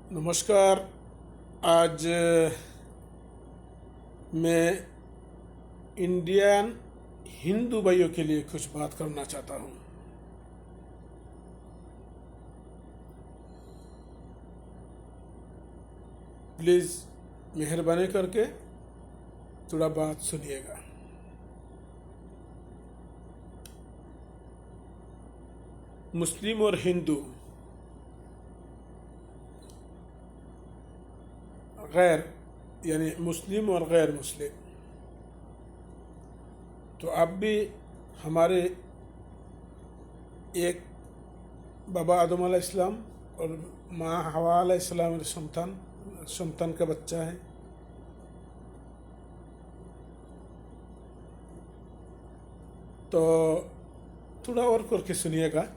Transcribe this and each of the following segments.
नमस्कार। आज मैं इंडियन हिंदू भाइयों के लिए कुछ बात करना चाहता हूँ। प्लीज़ मेहरबानी करके थोड़ा बात सुनिएगा। मुस्लिम और हिंदू गैर यानी मुस्लिम और गैर मुस्लिम, तो आप भी हमारे एक बाबा आदम अलैहिस्सलाम और माँ हवा अलैहिस्सलाम संतान का बच्चा है। तो थोड़ा और करके सुनिएगा।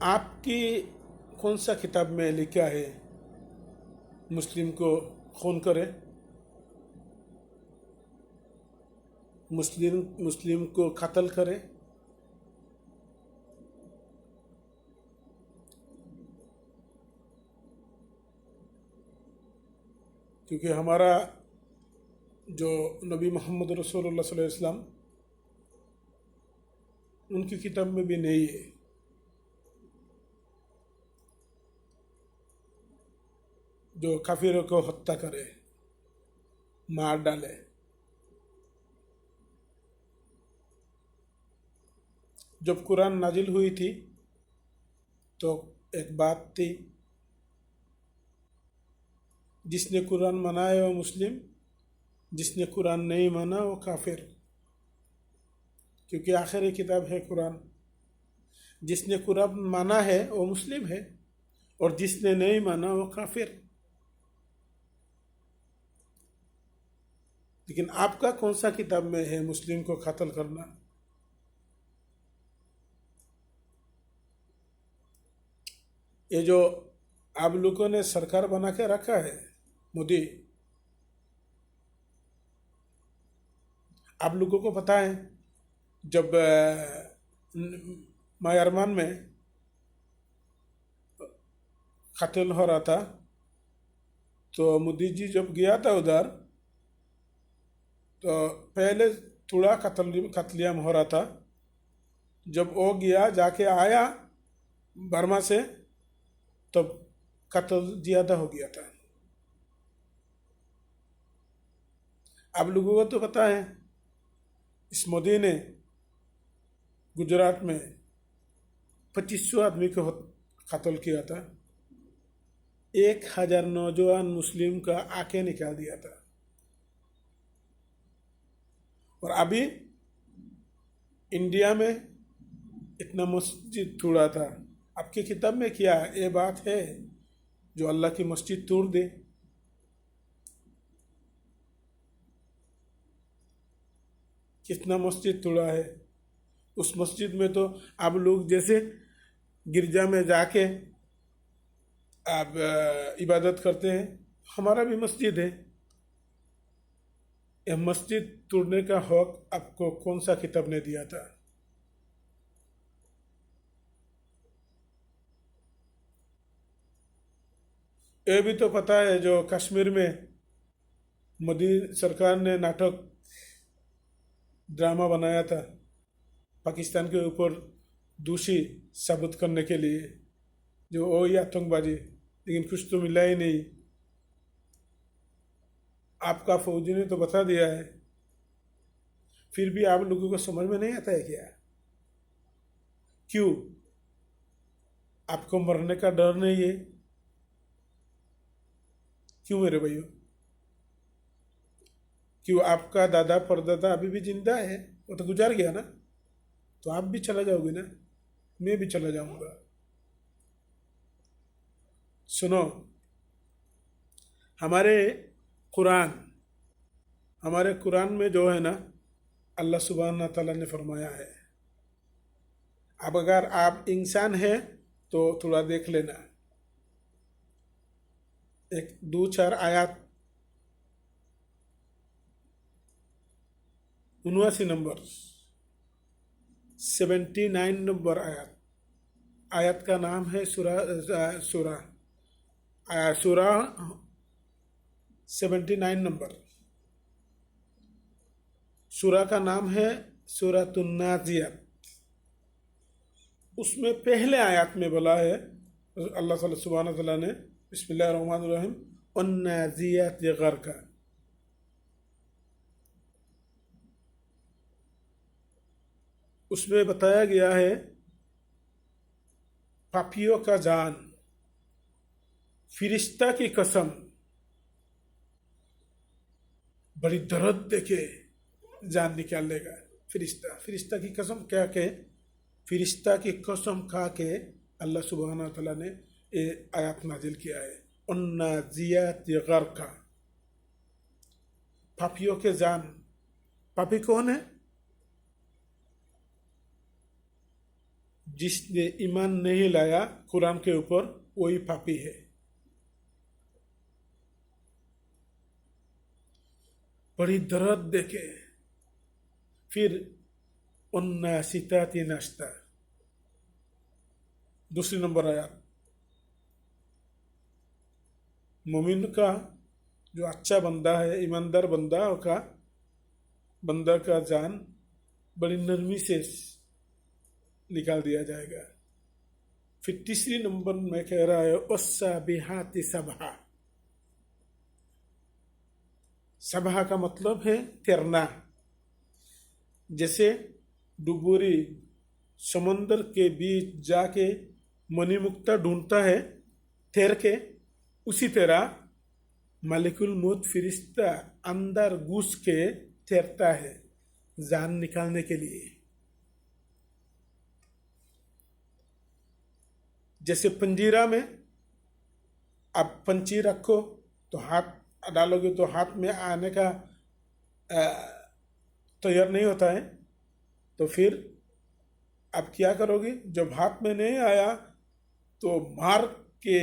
आपकी कौन सा किताब में लिखा है मुस्लिम को खून करे, मुस्लिम को कत्ल करे? क्योंकि हमारा जो नबी मोहम्मद रसूलुल्लाह सल्लल्लाहु अलैहि वसल्लम, उनकी किताब में भी नहीं है। जो काफिरों को हत्या करे, मार डाले। जब कुरान नाजिल हुई थी तो एक बात थी, जिसने कुरान माना है वो मुस्लिम, जिसने कुरान नहीं माना वो काफिर। क्योंकि आखिरी किताब है कुरान। जिसने कुरान माना है वो मुस्लिम है और जिसने नहीं माना वो काफिर। लेकिन आपका कौन सा किताब में है मुस्लिम को कत्ल करना? ये जो आप लोगों ने सरकार बना के रखा है, मोदी, आप लोगों को पता है जब म्यांमार में कत्ल हो रहा था तो मोदी जी जब गया था उधर, तो पहले थोड़ा कत्लेआम हो रहा था। जब वो गया जाके आया बर्मा से, तब कत्ल ज़्यादा हो गया था। आप लोगों को तो पता है इस मोदी ने गुजरात में 2500 आदमी को कत्ल किया था। 1000 नौजवान मुस्लिम का आंखें निकाल दिया था। और अभी इंडिया में इतना मस्जिद तोड़ा था। आपकी किताब में क्या ये बात है जो अल्लाह की मस्जिद तोड़ दे? कितना मस्जिद तोड़ा है? उस मस्जिद में तो आप लोग जैसे गिरजा में जाके आप इबादत करते हैं, हमारा भी मस्जिद है। यह मस्जिद तोड़ने का हक आपको कौन सा किताब ने दिया था? ये भी तो पता है जो कश्मीर में मोदी सरकार ने नाटक ड्रामा बनाया था पाकिस्तान के ऊपर दोषी साबित करने के लिए, जो वो ही आतंकवादी, लेकिन कुछ तो मिला ही नहीं। आपका फौजी ने तो बता दिया है, फिर भी आप लोगों को समझ में नहीं आता है क्या? क्यों? आपको मरने का डर नहीं है? क्यों मेरे भाइयों? क्यों? आपका दादा परदादा अभी भी जिंदा है, वो तो गुजार गया ना, तो आप भी चला जाओगे ना, मैं भी चला जाऊंगा। सुनो, हमारे कुरान हमारे कुरान में जो है ना, अल्लाह सुब्हान ताला ने फरमाया है। अब अगर आप इंसान हैं तो थोड़ा देख लेना, एक 2-4 आयत, 79 नंबर 79 नंबर आयत। आयत का नाम है सूरा सूरा 79 नंबर। सूरा का नाम है सूरतुन नाज़ियात। उसमें पहले आयत में बोला है अल्लाह सुब्हानहू व तआला ने बिस्मिल्लाहिर्रहमानिर्रहीम वन्नाज़ियात ग़रक़ा। उसमें बताया गया है पापियों का जान, फिरिश्ता की कसम, बड़ी दर्द देके जान निकाल लेगा फिरिश्ता की कसम क्या के, फिरिश्ता की कसम खा के अल्लाह सुब्हानहू व तआला ने ये आयत नाजिल किया है वन्नाज़ियात ग़रक़ा। पापियों के जान, पापी कौन है? जिसने ईमान नहीं लाया कुरान के ऊपर वही पापी है। बड़ी दर्द देखे। फिर उन्नासिताति नश्ता, दूसरी नंबर आयत। मोमिन का जो अच्छा बंदा है, ईमानदार बंदा का जान बड़ी नरमी से निकाल दिया जाएगा। फिर तीसरी नंबर में कह रहा है वस्साबिहाति सबहा। सबहा का मतलब है तैरना। जैसे डुबुरी समंदर के बीच जाके मणिमुक्ता ढूंढता है तैर के, उसी तरह मलिकुल मौत फिरिश्ता अंदर घुस के तैरता है जान निकालने के लिए। जैसे पंजीरा में आप पंची रखो तो हाथ डालोगे तो हाथ में आने का तैयार नहीं होता है, तो फिर आप क्या करोगे? जब हाथ में नहीं आया तो मार के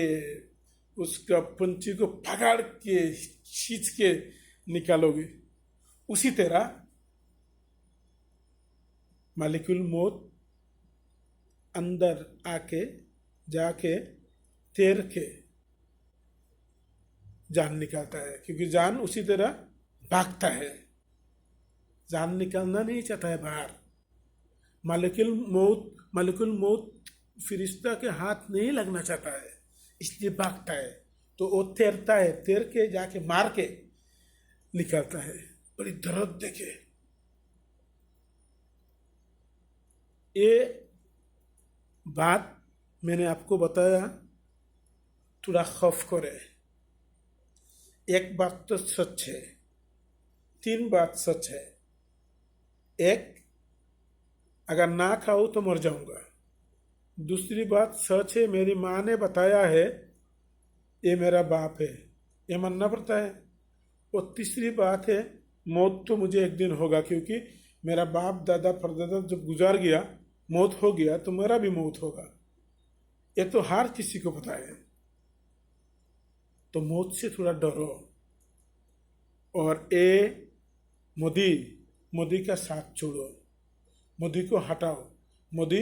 उसका पंची को पकड़ के खींच के निकालोगे। उसी तरह मालिकुल मौत अंदर आके जाके तैर के जान निकालता है, क्योंकि जान उसी तरह भागता है, जान निकालना नहीं चाहता है बाहर। मालिकुल मौत फिरिश्ता के हाथ नहीं लगना चाहता है, इसलिए भागता है। तो वो तैरता है, तैर के जाके मार के निकालता है। बड़ी दर्द देखे। ये बात मैंने आपको बताया थोड़ा खौफ करे। एक बात तो सच है, तीन बात सच है। एक, अगर ना खाऊं तो मर जाऊंगा। दूसरी बात सच है, मेरी माँ ने बताया है, ये मेरा बाप है, ये मानना पड़ता है। और तीसरी बात है, मौत तो मुझे एक दिन होगा, क्योंकि मेरा बाप दादा परदादा जब गुजार गया, मौत हो गया, तो मेरा भी मौत होगा। ये तो हर किसी को पता है। तो मौत से थोड़ा डरो। और मोदी का साथ छोड़ो, मोदी को हटाओ। मोदी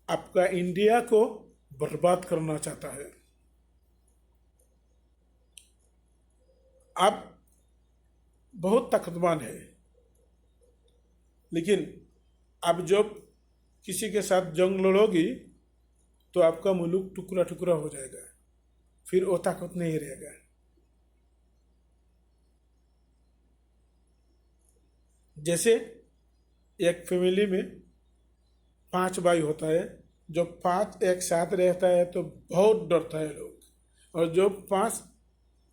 आपका इंडिया को बर्बाद करना चाहता है। आप बहुत ताकतवान है, लेकिन अब जब किसी के साथ जंग लड़ोगी तो आपका मुल्क टुकड़ा टुकड़ा हो जाएगा, फिर वो ताकत नहीं रहेगा। जैसे एक फैमिली में 5 भाई होता है, जब 5 एक साथ रहता है तो बहुत डरता है लोग, और जब 5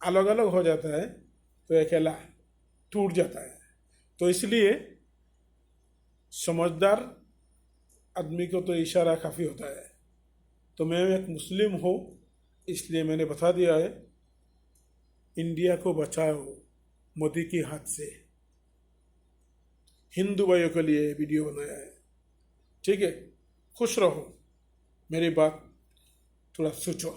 अलग अलग हो जाता है तो अकेला टूट जाता है। तो इसलिए समझदार आदमी को तो इशारा काफ़ी होता है। तो मैं एक मुस्लिम हूँ, इसलिए मैंने बता दिया है, इंडिया को बचाओ मोदी की हाथ से। हिंदू भाइयों के लिए वीडियो बनाया है, ठीक है? खुश रहो, मेरी बात थोड़ा सोचो।